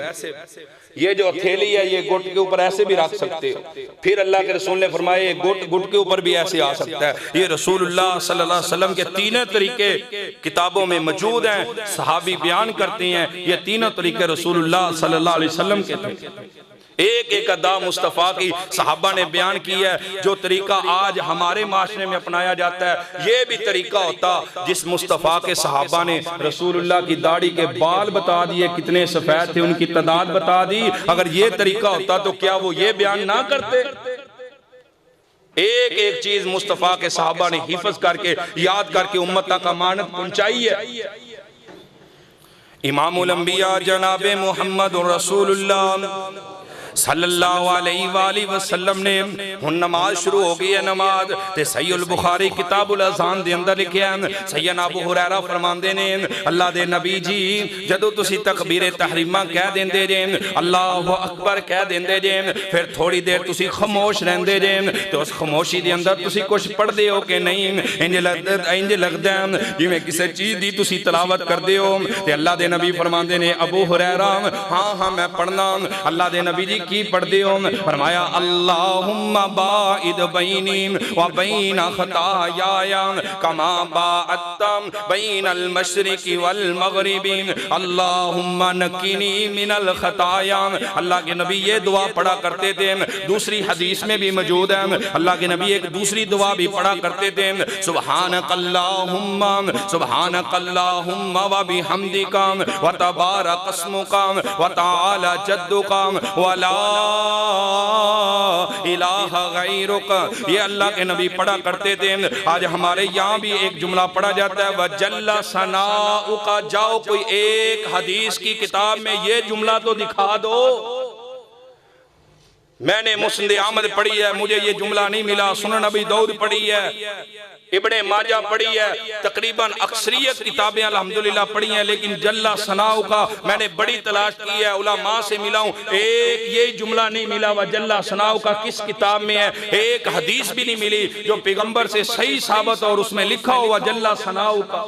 یہ جو ہتھیلی ہے یہ گھٹ کے اوپر ایسے بھی رکھ سکتے ہو، پھر اللہ کے رسول نے فرمایا یہ گھٹ کے اوپر بھی ایسے آ سکتا ہے۔ یہ رسول اللہ صلی اللہ علیہ وسلم کے 3 طریقے کتابوں میں موجود ہیں، صحابی بیان کرتے ہیں یہ 3 طریقے رسول اللہ صلی اللہ علیہ وسلم کے تھے۔ ایک ادا مصطفیٰ کی صحابہ نے بیان کی ہے، جو طریقہ آج ہمارے معاشرے میں اپنایا جاتا ہے یہ بھی طریقہ ہوتا جس مصطفیٰ کے صحابہ نے رسول اللہ کی داڑھی کے بال بتا دیے کتنے سفید تھے، ان کی تعداد بتا دی۔ اگر یہ طریقہ ہوتا تو کیا وہ یہ بیان نہ کرتے؟ ایک چیز مصطفیٰ کے صحابہ نے حفظ کر کے یاد کر کے امت تک امانت پہنچائی ہے۔ امام الانبیاء جناب محمد رسول اللہ صلی اللہ علیہ وآلہ وسلم نے ہن نماز شروع ہو گئی ہے نماز تے صحیح البخاری کتاب الاذان دے اندر لکھیا ہے سیدنا ابو ہریرہ فرماندے نے اللہ دے نبی جی جدو تسی تکبیر تحریمہ کہہ دیندے جے اللہ اکبر کہہ دیندے جے پھر تھوڑی دیر تسی خاموش رہندے جے تو اس خاموشی دے اندر تسی کچھ پڑھ دے ہو کہ نہیں انج لگدا ہے جویں کسی چیز دی تسی تلاوت کر دے ہو تے اللہ دے نبی فرماندے نے ابو ہریرہ ہاں میں پڑھنا اللہ دے نبی جی کی پڑھ دے ہو فرمایا اللہم باعد بینی و بین خطایا کما باعدت بین المشرق والمغرب اللہم نکنی من الخطایا اللہ کے نبی یہ دعا پڑھا کرتے تھے دوسری حدیث میں بھی موجود ہے اللہ کے نبی ایک دوسری دعا بھی پڑھا کرتے تھے سبحانک اللہم و بحمدک و تبارک اسمک و تعالی جدک و لا الہ غیرک یہ اللہ کے نبی پڑھا کرتے تھے آج ہمارے یہاں بھی ایک جملہ پڑھا جاتا ہے وَجَلَّ ثَنَاؤُكَ جاؤ کوئی ایک حدیث کی کتاب میں یہ جملہ تو دکھا دو میں نے مسند احمد پڑھی ہے مجھے یہ جملہ نہیں ملا سنن نبی داؤد پڑھی ہے ابن ماجہ پڑھی ہے تقریباً اکثریت کتابیں الحمدللہ پڑھی ہیں لیکن جل ثناؤ کا میں نے بڑی تلاش کی ہے علماء سے ملا ہوں ایک یہ جملہ نہیں ملا وجل ثناؤ کا کس کتاب میں ہے ایک حدیث بھی نہیں ملی جو پیغمبر سے صحیح ثابت اور اس میں لکھا ہوا جل ثناؤ کا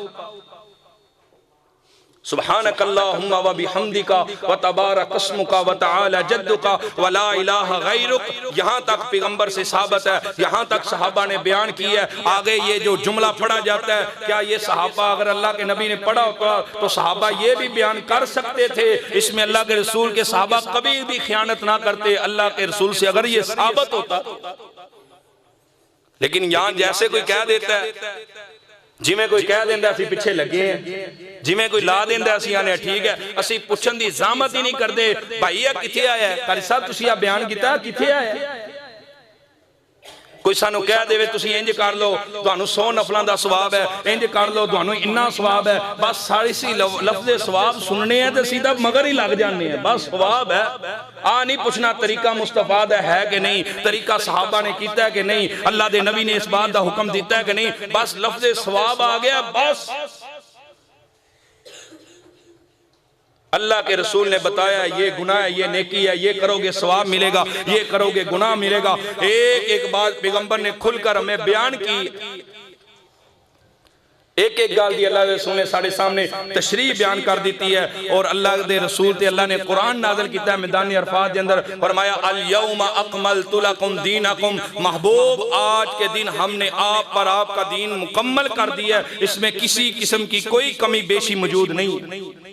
سبحانک اللہم و بحمدک و تبارک اسمک و تعالی جدک و لا الہ غیرک یہاں تک پیغمبر سے ثابت ہے یہاں تک صحابہ نے بیان کی ہے آگے یہ جو جملہ پڑھا جاتا ہے کیا یہ صحابہ اگر اللہ کے نبی نے پڑھا تو صحابہ یہ بھی بیان کر سکتے تھے اس میں اللہ کے رسول کے صحابہ کبھی بھی خیانت نہ کرتے اللہ کے رسول سے اگر یہ ثابت ہوتا لیکن یہاں جیسے کوئی کہہ دیتا ہے جی میں کوئی کہہ دیندہ اسی پچھے لگے ہیں جی میں کوئی لا دیندہ اسی آنے ٹھیک ہے اسی پچھن دی زامت ہی نہیں کر دے بھائی یہ کتھے آیا ہے کاری صاحب تسی آپ بیان کیتا کتھے آیا ہے کوئی سانو کہہ دے تسی انج کر لو دوانو 100 نفلان دا ثواب ہے انج کر لو دوانو انہا ثواب ہے بس ساری سی لفظ ثواب سننے ہیں تو سیدھا مگر ہی لگ جانے ہیں بس ثواب ہے نہیں پوچھنا طریقہ مستفاد ہے کہ نہیں طریقہ صحابہ نے کیتا ہے کہ نہیں اللہ دے نبی نے اس بات دا حکم دیتا ہے کہ نہیں بس لفظ ثواب آ گیا بس اللہ کے رسول نے بتایا یہ گناہ ہے یہ نیکی ہے یہ کرو گے ثواب ملے گا یہ کرو گے گناہ ملے گا ایک ایک بات پیغمبر نے کھل کر ہمیں بیان کی ایک ایک گال دی اللہ دے رسول نے ساڑھے سامنے تشریح بیان کر دیتی ہے اور اللہ دے رسول تے اللہ نے قرآن نازل کیتا ہے میدان عرفات دے اندر فرمایا الیوم اکملت لکم دینکم محبوب آج کے دن ہم نے آپ پر آپ کا دین مکمل کر دیا ہے اس میں کسی قسم کی کوئی کمی بیشی موجود نہیں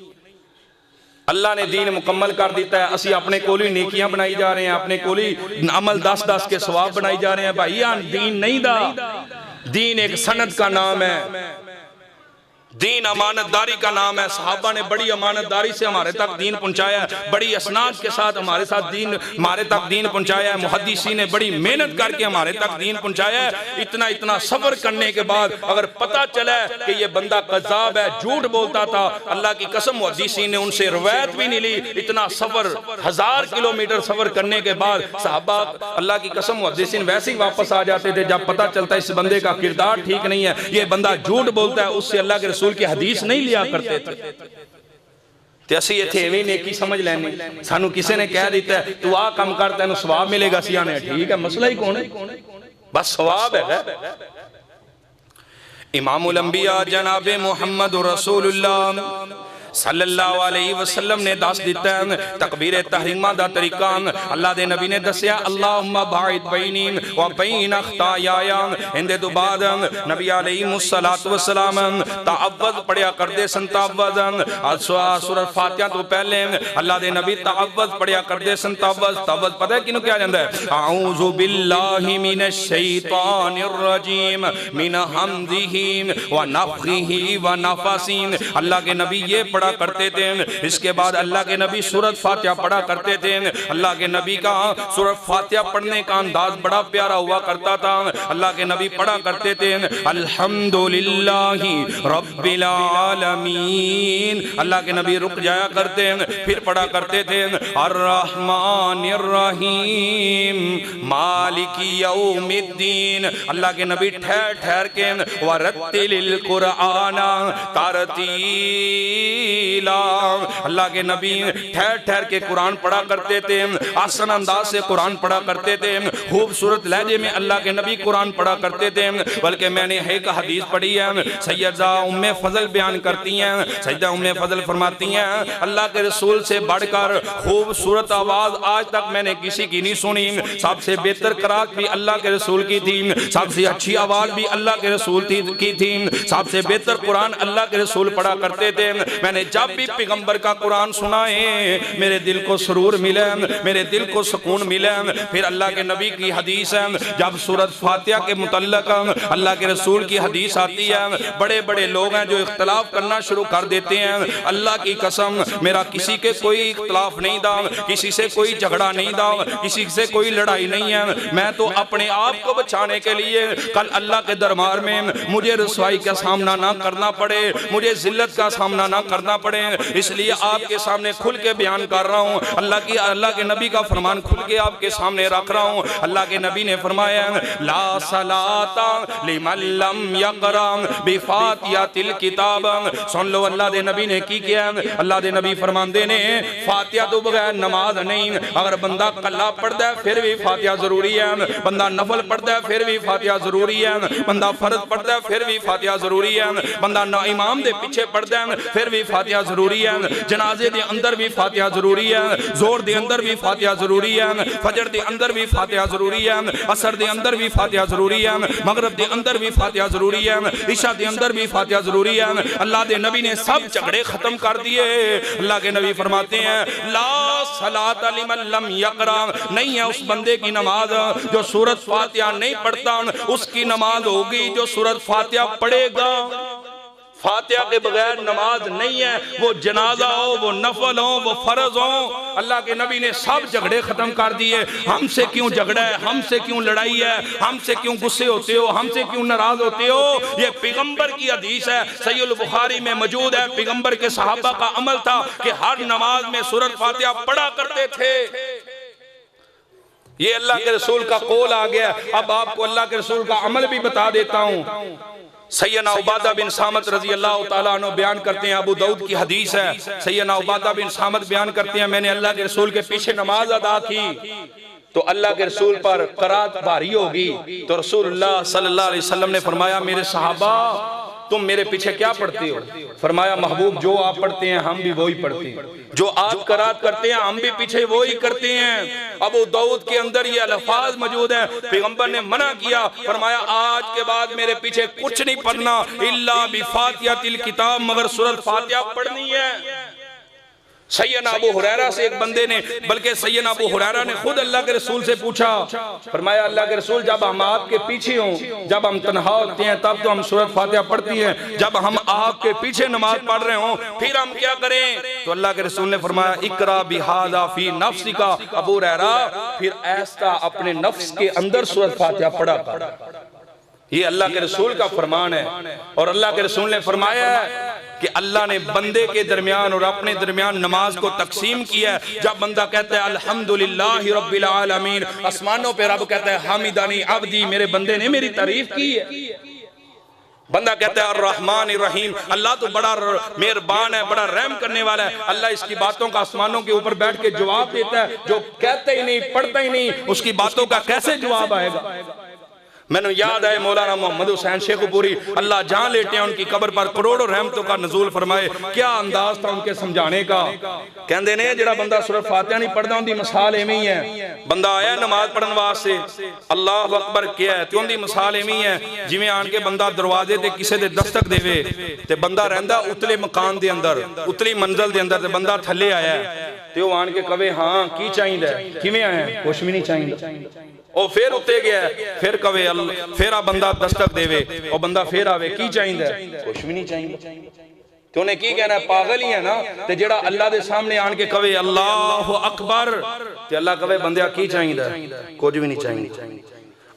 اللہ نے دین مکمل کر دیتا ہے اسی اپنے کولی نیکیاں بنائی جا رہے ہیں اپنے کولی عمل 10 کے ثواب بنائی جا رہے ہیں بھائی دین نہیں دا دین ایک سند کا نام ہے دین امانت داری کا نام ہے صحابہ نے بڑی امانت داری سے ہمارے تک دین پہنچایا ہے بڑی اسناد کے ساتھ ہمارے تک دین پہنچایا ہے محدثین نے بڑی محنت کر کے ہمارے تک دین پہنچایا ہے اتنا سفر کرنے کے بعد اگر پتہ چلا ہے کہ یہ بندہ قذاب ہے جھوٹ بولتا تھا اللہ کی قسم محدثین نے ان سے روایت بھی نہیں لی اتنا سفر 1000 کلومیٹر سفر کرنے کے بعد صحابہ اللہ کی قسم محدثین ویسے ہی واپس آ جاتے تھے جب پتہ چلتا ہے اس بندے کا کردار ٹھیک نہیں ہے یہ بندہ جھوٹ بولتا ہے اس سے اللہ کے رسول کی حدیث نہیں لیا کرتے تھے تے اسی یہ تھے بھی نیکی سمجھ لینے سانو کسے نے کہہ دیتا ہے تو آ کم کرتا ہے نو ثواب ملے گا سیانے ٹھیک ہے مسئلہ ہی کون ہے بس ثواب ہے امام الانبیاء جناب محمد رسول اللہ صلی اللہ علیہ وسلم نے دس دیتا ہے تکبیر تحریمہ دا طریقہ اللہ دے نبی نے دسیا اللہم باعد بینی و بین اخطایایا اندے دو بعد نبی علیہ السلام تعوذ پڑھیا کردے سن تعوذ سورہ فاتحہ تو پہلے اللہ دے نبی تعوذ پڑھیا کردے سن تعوذ پتہ ہے کنوں کیا جاندہ ہے اعوذ باللہ من الشیطان الرجیم من حمدہ و نفخہ و نفسہ اللہ کے نبی یہ پڑھا پڑھا کرتے تھے. اس کے بعد اللہ کے نبی سورۃ فاتحہ پڑھا کرتے تھے. اللہ کے نبی کا سورۃ فاتحہ پڑھنے کا انداز بڑا پیارا ہوا کرتا تھا. اللہ کے نبی پڑھا کرتے تھے الحمدللہ رب العالمین. اللہ کے نبی رک جایا کرتے پھر پڑھا کرتے تھے الرحمن الرحیم مالک یوم الدین. اللہ کے نبی ٹھہر ٹھہر کے وَرَتِّلِ الْقُرْآنَ تَرْتِیلًا. اللہ کے نبی ٹھہر ٹھہر کے قرآن پڑھا کرتے تھے. آسان انداز سے قرآن پڑھا کرتے تھے. خوبصورت لہجے میں اللہ کے نبی قرآن پڑھا کرتے تھے. بلکہ میں نے ایک حدیث پڑھی ہے, سیدہ ام فضل بیان کرتی ہیں. سیدہ ام فضل فرماتی ہیں اللہ کے رسول سے بڑھ کر خوبصورت آواز آج تک میں نے کسی کی نہیں سنی. سب سے بہتر قرات بھی اللہ کے رسول کی تھی. سب سے اچھی آواز بھی اللہ کے رسول کی تھی. سب سے بہتر قرآن اللہ کے رسول پڑھا کرتے تھے. میں نے جب بھی پیغمبر کا قرآن سنا ہے میرے دل کو سرور ملے, میرے دل کو سکون ملے. پھر اللہ کے نبی کی حدیث ہے, جب سورۃ فاتحہ کے متعلق اللہ کے رسول کی حدیث آتی ہے, بڑے بڑے لوگ ہیں جو اختلاف کرنا شروع کر دیتے ہیں. اللہ کی قسم میرا کسی کے کوئی اختلاف نہیں دا, کسی سے کوئی جھگڑا نہیں دا, کسی سے کوئی لڑائی نہیں ہے. میں تو اپنے آپ کو بچانے کے لیے کل اللہ کے دربار میں مجھے رسوائی کا سامنا نہ کرنا پڑے, مجھے ذلت کا سامنا نہ کرنا پڑے, اس لیے آپ کے سامنے کھل کے بیان کر رہا ہوں. اللہ کے نبی کا فرمان کھل کے آپ کے سامنے رکھ رہا ہوں. اللہ کے نبی نے فرمایا لا صلاۃ لمن لم یقرأ بفاتحۃ الکتاب. سن لو اللہ دے نبی نے کی کیا. اللہ دے نبی فرماندے نے فاتحہ تو بغیر نماز نہیں. اگر بندہ کلا پڑھتا ہے پھر بھی فاتحہ ضروری ہے, بندہ نفل پڑھتا ہے پھر بھی فاتحہ ضروری ہے, بندہ فرض پڑھتا ہے پھر بھی فاتحہ ضروری ہے, بندہ امام دے پیچھے پڑھتا ہے پھر بھی فاتحہ ضروری ہے, جنازے دے اندر بھی فاتحہ ضروری ہے, زور دے اندر بھی فاتحہ ضروری ہے, فجر دے اندر بھی فاتحہ ضروری ہے, عصر دے اندر بھی فاتحہ ضروری ہے, مغرب دے اندر بھی فاتحہ ضروری ہے, عشاء دے اندر بھی فاتحہ ضروری ہے. اللہ دے نبی نے سب جھگڑے ختم کر دیے. اللہ کے نبی فرماتے ہیں لا صلاۃ لمن لم یقرأ, نہیں ہے اس بندے کی نماز جو سورۃ فاتحہ نہیں پڑھتا, اس کی نماز ہوگی جو سورۃ فاتحہ پڑھے گا. فاتحہ کے بغیر نماز نہیں ہے, وہ جنازہ ہو, وہ نفل ہو, وہ فرض ہو. اللہ کے نبی نے سب جھگڑے ختم کر دیے. ہم سے کیوں جھگڑا ہے, ہم سے کیوں لڑائی ہے, ہم سے کیوں غصے ہوتے ہو, ہم سے کیوں ناراض ہوتے ہو. یہ پیغمبر کی حدیث ہے, صحیح البخاری میں موجود ہے. پیغمبر کے صحابہ کا عمل تھا کہ ہر نماز میں سورۃ فاتحہ پڑھا کرتے تھے. یہ اللہ کے رسول کا قول آ گیا. اب آپ کو اللہ کے رسول کا عمل بھی بتا دیتا ہوں. سیدنا عبادہ بن صامت رضی اللہ تعالیٰ عنہ بیان کرتے ہیں, ابو داؤد کی حدیث ہے. سیدنا عبادہ بن صامت بیان کرتے ہیں میں نے اللہ کے رسول کے پیچھے نماز ادا کی تو اللہ کے رسول پر قرات بھاری ہوگی. تو رسول اللہ صلی اللہ علیہ وسلم نے فرمایا میرے صحابہ تم میرے پیچھے کیا پڑھتے ہو؟ فرمایا محبوب جو آپ پڑھتے ہیں ہم بھی وہی پڑھتے ہیں, جو آپ قرات کرتے ہیں ہم بھی پیچھے وہی کرتے ہیں. ابو داؤد کے اندر یہ الفاظ موجود ہیں, پیغمبر نے منع کیا, فرمایا آج کے بعد میرے پیچھے کچھ نہیں پڑھنا الا بفاتحۃ الکتاب, مگر سورۃ فاتحہ پڑھنی ہے. سیدنا ابو ہریرہ سے ایک بندے نے, بلکہ سیدنا ابو ہریرہ نے خود اللہ کے رسول سے پوچھا, فرمایا اللہ کے رسول جب ہم آپ کے پیچھے ہوں, جب ہم تنہا ہوتے ہیں تب تو ہم سورۃ فاتحہ پڑھتی ہیں, جب ہم آپ کے پیچھے نماز پڑھ رہے ہوں پھر ہم کیا کریں؟ تو اللہ کے رسول نے فرمایا اقرا بہذا فی نفسک. ابو ہریرہ پھر ایسا اپنے نفس کے اندر سورۃ فاتحہ پڑھا کر. یہ اللہ کے رسول کا فرمان ہے. اور اللہ کے رسول نے فرمایا ہے کہ اللہ نے بندے کے درمیان اور اپنے درمیان نماز کو تقسیم کیا ہے. جب بندہ کہتا ہے الحمدللہ رب العالمین, آسمانوں پہ رب کہتا ہے حامدانی عبدی, میرے بندے نے میری تعریف کی ہے. بندہ کہتا ہے الرحمن الرحیم, اللہ تو بڑا مہربان ہے, بڑا رحم کرنے والا ہے. اللہ اس کی باتوں کا آسمانوں کے اوپر بیٹھ کے جواب دیتا ہے. جو کہتا ہی نہیں, پڑھتا ہی نہیں, اس کی باتوں کا کیسے جواب آئے گا؟ میں نے یاد ہے مولانا محمد حسین شیخ پوری اللہ جہاں لیٹے ہیں ان کی قبر پر کروڑوں رحمتوں کا نزول فرمائے. کیا انداز تھا ان کے سمجھانے کا. کہندے نے جڑا بندہ سورۃ فاتحہ نہیں پڑھدا ان دی مثال ایویں ہی ہے. بندہ آیا نماز پڑھن واسطے اللہ اکبر کیا ہے تے ان دی مثال ایویں ہی ہے جویں آن کے بندہ دروازے تے کسے دے دستک دیوے تے بندہ رہندا اتلے مکان دے اندر, اتلی منزل دے اندر, تے بندہ تھلے آیا ہے تے وہ آن کے کہے ہاں کی چاہیدا ہے, کیویں آیا ہے, کچھ بھی نہیں چاہیدا. او پھر اتے گیا ہے, پھر کہے پھر بندہ دستک دے وے, او بندہ پھر آوے کی چاہیدا ہے, کچھ بھی نہیں چاہیدا. تو انہیں کی کہنا ہے پاگل ہی ہے نا تے جڑا اللہ دے سامنے آن کے کہے اللہ اکبر تے اللہ کہے بندیا کی چاہیے دا کچھ بھی نہیں چاہیے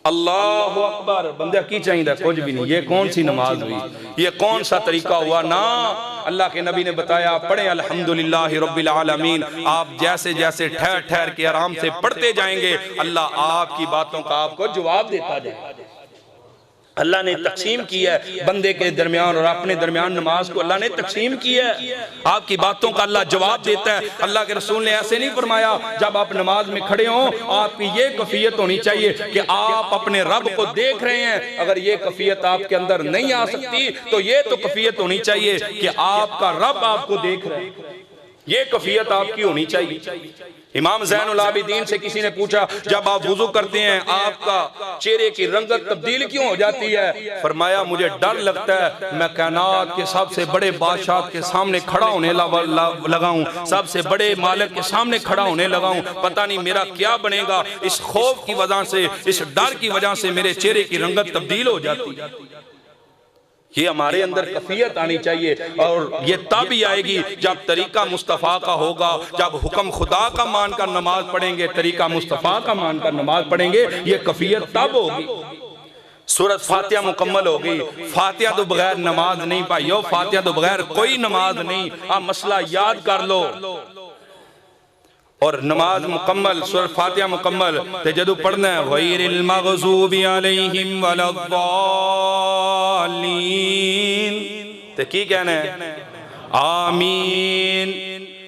اللہ اکبر بندیا کی چاہیے دا کچھ بھی نہیں. یہ کون سی نماز ہوئی, یہ کون سا طریقہ ہوا؟ نا اللہ کے نبی نے بتایا پڑھیں الحمدللہ رب العالمین. آپ جیسے جیسے ٹھہر ٹھہر کے آرام سے پڑھتے جائیں گے اللہ آپ کی باتوں کا آپ کو جواب دیتا جائے. اللہ نے تقسیم کی ہے بندے کے درمیان اور اپنے درمیان نماز کو اللہ نے تقسیم کی ہے. آپ کی باتوں کا اللہ جواب دیتا ہے. اللہ کے رسول نے ایسے نہیں فرمایا جب آپ نماز میں کھڑے ہوں آپ کی یہ کیفیت ہونی چاہیے کہ آپ اپنے رب کو دیکھ رہے ہیں. اگر یہ کیفیت آپ کے اندر نہیں آ سکتی تو یہ تو کیفیت ہونی چاہیے کہ آپ کا رب آپ کو دیکھ رہے ہیں. یہ کیفیت آپ کی ہونی چاہیے. امام زین العابدین سے کسی نے پوچھا جب آپ وضو کرتے ہیں آپ کا چہرے کی رنگت تبدیل کیوں ہو جاتی ہے؟ فرمایا مجھے ڈر لگتا ہے میں کائنات کے سب سے بڑے بادشاہ کے سامنے کھڑا ہونے لگا ہوں, سب سے بڑے مالک کے سامنے کھڑا ہونے لگا ہوں, پتہ نہیں میرا کیا بنے گا. اس خوف کی وجہ سے اس ڈر کی وجہ سے میرے چہرے کی رنگت تبدیل ہو جاتی ہے. یہ ہمارے اندر کیفیت آنی چاہیے اور یہ تب ہی آئے گی جب طریقہ مصطفیٰ کا ہوگا, جب حکم خدا کا مان کر نماز پڑھیں گے, طریقہ مصطفیٰ کا مان کر نماز پڑھیں گے. یہ کیفیت تب ہوگی. سورۃ فاتحہ مکمل ہوگی. فاتحہ تو بغیر نماز نہیں بھائیو, فاتحہ تو بغیر کوئی نماز نہیں. آپ مسئلہ یاد کر لو. اور نماز مکمل سورۃ فاتحہ مکمل تے جدو پڑھنا ہے غیر المغضوب علیہم ولا الضالین تے کی کہنا ہے آمین.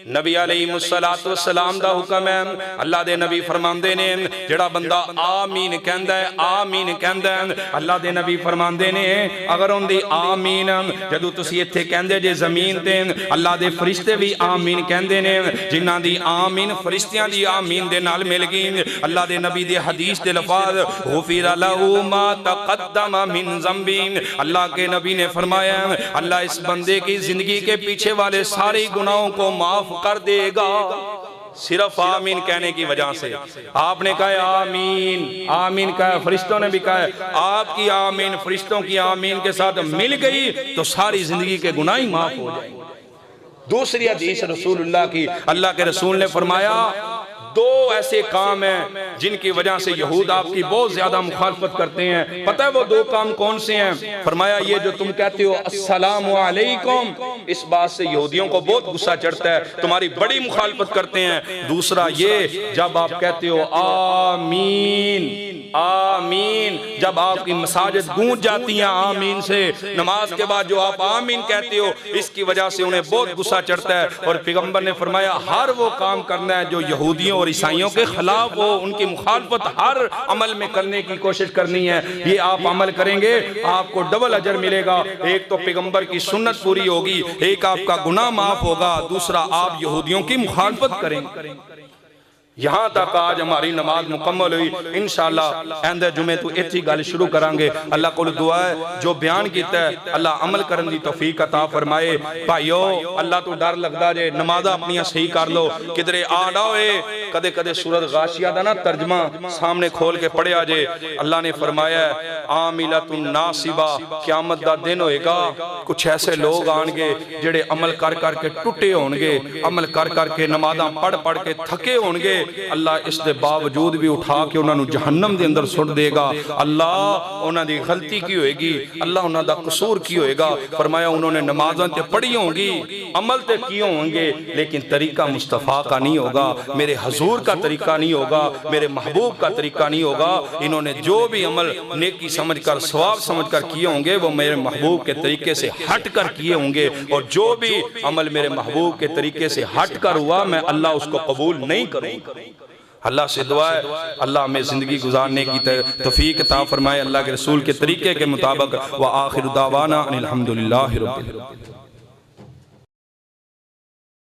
نبی علیہ السلام دا حکم ہے. اللہ دے نبی فرماندے نے جڑا بندہ آمین کہندا ہے آمین کہندا ہے اللہ دے نبی فرماندے نے اگر ان دی آمین جدو تسی ایتھے کہندے جے زمین تے اللہ دے فرشتے بھی آمین کہندے نے جنہاں دی آمین فرشتیاں دی آمین دے نال مل گئی. اللہ دے نبی دے حدیث دے لفظ غفر لہ ما تقدم من ذنبہ. اللہ کے نبی نے فرمایا اللہ اس بندے کی زندگی کے پیچھے والے سارے گناہوں کو معاف کر دے گا صرف آمین کہنے کی وجہ سے. آپ نے کہا آمین, آمین کہا, فرشتوں نے بھی کہا. آپ کی آمین فرشتوں کی آمین کے ساتھ مل گئی تو ساری زندگی کے گناہ ہی معاف ہو جائیں. دوسری حدیث رسول اللہ کی, اللہ کے رسول نے فرمایا دو ایسے کام ہیں جن کی وجہ سے یہود آپ کی بہت زیادہ مخالفت کرتے ہیں. پتہ ہے وہ دو کام کون سے ہیں؟ فرمایا یہ جو تم کہتے ہو السلام علیکم, اس بات سے یہودیوں کو بہت غصہ چڑھتا ہے, تمہاری بڑی مخالفت کرتے ہیں. دوسرا یہ جب آپ کہتے ہو آمین آمین, جب آپ کی مساجد گونج جاتی ہیں آمین سے, نماز کے بعد جو آپ آمین کہتے ہو اس کی وجہ سے انہیں بہت غصہ چڑھتا ہے. اور پیغمبر نے فرمایا ہر وہ کام کرنا ہے جو یہودیوں اور عیسائیوں کے خلاف ہو, ان کی مخالفت ہر عمل میں کرنے کی کوشش کرنی ہے. یہ آپ عمل کریں گے آپ کو ڈبل اجر ملے گا. ایک تو پیغمبر کی سنت پوری ہوگی, ایک آپ کا گناہ معاف ہوگا, دوسرا آپ یہودیوں کی مخالفت کریں گے. یہاں تک آج ہماری نماز مکمل ہوئی. انشاءاللہ آئندہ جمعے تو ایتھی گل شروع کریں گے. اللہ کو دعا ہے جو بیان کیتا ہے اللہ عمل کرن دی توفیق عطا فرمائے. بھائیو اللہ تو ڈر لگدا جے, نمازاں اپنیاں صحیح کر لو. کدھرے آڑا ہوئے کدے کدے سورۃ غاشیہ دا نا ترجمہ سامنے کھول کے پڑھیا جے. اللہ نے فرمایا عاملۃ ناصبہ, قیامت دا دن ہوئے گا کچھ ایسے لوگ آن گے جڑے عمل کر کر کے ٹوٹے ہون گے, عمل کر کر کے نمازاں پڑھ پڑھ کے تھکے ہون گے. اللہ اس دے باوجود بھی اٹھا کے انہوں نے جہنم دے اندر سٹ دے گا. اللہ انہوں نے غلطی کی ہوئے گی, اللہ انہوں نے قصور کی ہوئے گا. فرمایا انہوں نے نمازاں تے پڑھی ہوں گی, عمل تے کیے ہوں گے, لیکن طریقہ مصطفیٰ کا نہیں ہوگا, میرے حضور کا طریقہ نہیں ہوگا, میرے محبوب کا طریقہ نہیں ہوگا. انہوں نے جو بھی عمل نیکی سمجھ کر ثواب سمجھ کر کیے ہوں گے وہ میرے محبوب کے طریقے سے ہٹ کر کیے ہوں گے, اور جو بھی عمل میرے محبوب کے طریقے سے ہٹ کر ہوا میں اللہ اس کو قبول نہیں کروں. اللہ سے دعا ہے اللہ ہمیں زندگی گزارنے کی توفیق عطا فرمائے اللہ کے رسول کے طریقے کے مطابق. وآخر دعوانا ان الحمدللہ رب العالمین.